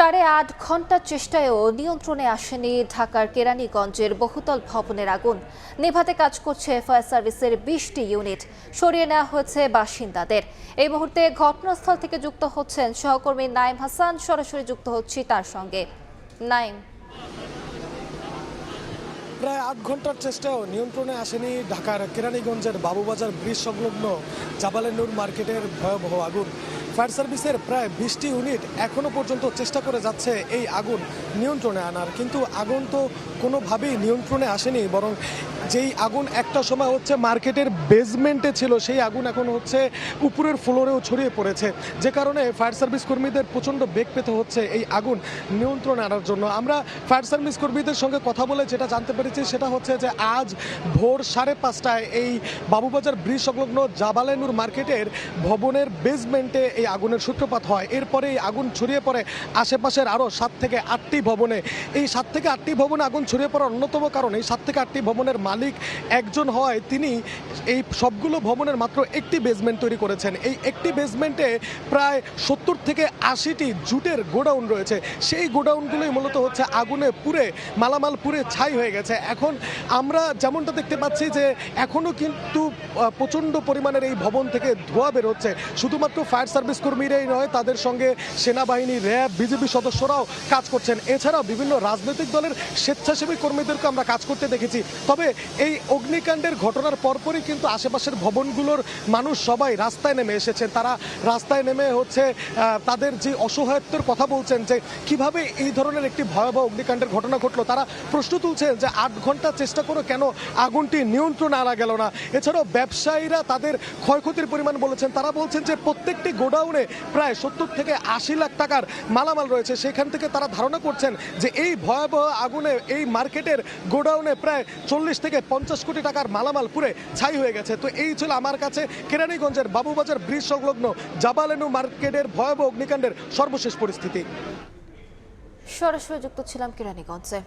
8.5 ঘন্টা চেষ্টায়ও নিয়ন্ত্রণে আসেনি ঢাকার কেরানীগঞ্জের বহুতল ভবনের আগুন। নেভাতে কাজ করছে ফায়ার সার্ভিসের 20টি ইউনিট। সরিয়ে নেওয়া হয়েছে বাসিন্দাদের। এই মুহূর্তে ঘটনাস্থল থেকে যুক্ত হচ্ছেন সহকর্মী নাইম হাসান। সরাসরি যুক্ত হচ্ছি তার সঙ্গে। নাইম, প্রায় 8 ঘন্টার চেষ্টাও নিয়ন্ত্রণে আসেনি ঢাকার কেরানীগঞ্জের বাবুবাজার ব্রিজ সংলগ্ন জাবালে নূর মার্কেটের ভয়াবহ আগুন। ফায়ার সার্ভিসের প্রায় 20টি ইউনিট এখনো পর্যন্ত চেষ্টা করে যাচ্ছে এই আগুন নিয়ন্ত্রণে আনার, কিন্তু আগুন তো কোনোভাবেই নিয়ন্ত্রণে আসেনি, বরং যেই আগুন একটা সময় হচ্ছে মার্কেটের বেসমেন্টে ছিল, সেই আগুন এখন হচ্ছে উপরের ফ্লোরেও ছড়িয়ে পড়েছে, যে কারণে ফায়ার সার্ভিস কর্মীদের প্রচণ্ড বেগ পেতে হচ্ছে এই আগুন নিয়ন্ত্রণে আনার জন্য। আমরা ফায়ার সার্ভিস কর্মীদের সঙ্গে কথা বলে যেটা জানতে পেরেছি সেটা হচ্ছে যে আজ ভোর 5:30টায় এই বাবুবাজার ব্রিজ সংলগ্ন জাবালে নূর মার্কেটের ভবনের বেসমেন্টে এই আগুনের সূত্রপাত হয়। এরপরে এই আগুন ছড়িয়ে পড়ে আশেপাশের আরও 7 থেকে 8টি ভবনে। এই 7 থেকে 8টি ভবনে আগুন ছড়িয়ে পড়ার অন্যতম কারণ এই 7 থেকে 8টি ভবনের মালিক একজন হওয়ায় তিনি এই সবগুলো ভবনের মাত্র একটি বেসমেন্ট তৈরি করেছেন। এই একটি বেসমেন্টে প্রায় 70 থেকে 80টি জুটের গোডাউন রয়েছে। সেই গোডাউনগুলোই মূলত হচ্ছে আগুনে পুড়ে মালামাল পুড়ে ছাই হয়ে গেছে। এখন আমরা যেমনটা দেখতে পাচ্ছি যে এখনও কিন্তু প্রচণ্ড পরিমাণের এই ভবন থেকে ধোঁয়া বেরোচ্ছে। শুধুমাত্র ফায়ার সার্ভিস কর্মীরাই নয়, তাদের সঙ্গে সেনাবাহিনী, র্যাব, বিজেপি সদস্যরাও কাজ করছেন। এছাড়াও বিভিন্ন রাজনৈতিক দলের স্বেচ্ছাসেবী কর্মীদেরকে আমরা কাজ করতে দেখেছি। তবে এই অগ্নিকাণ্ডের ঘটনার পরপরই কিন্তু আশেপাশের ভবনগুলোর মানুষ সবাই রাস্তায় নেমে এসেছেন। তারা রাস্তায় নেমে হচ্ছে তাদের যে অসহায়ত্বের কথা বলছেন, যে কিভাবে এই ধরনের একটি ভয়াবহ অগ্নিকাণ্ডের ঘটনা ঘটলো। তারা প্রশ্ন তুলছেন যে 8 ঘন্টা চেষ্টা করে কেন আগুনটি নিয়ন্ত্রণে আনা গেল না। এছাড়াও ব্যবসায়ীরা তাদের ক্ষয়ক্ষতির পরিমাণ বলেছেন। তারা বলছেন যে প্রত্যেকটি গোডাউনে প্রায় 70 থেকে 80 লাখ টাকার মালামাল রয়েছে। সেখান থেকে তারা ধারণা করছেন যে এই ভয়াবহ আগুনে এই মার্কেটের গোডাউনে প্রায় 40 থেকে 50 কোটি টাকার মালামাল পুড়ে ছাই হয়ে গেছে। তো এই ছিল আমার কাছে কেরানীগঞ্জের বাবুবাজার ব্রিজ সংলগ্ন জাবালে নূর মার্কেটের ভয়াবহ অগ্নিকাণ্ডের সর্বশেষ পরিস্থিতি। সরাসরি যুক্ত ছিলাম কেরানীগঞ্জে।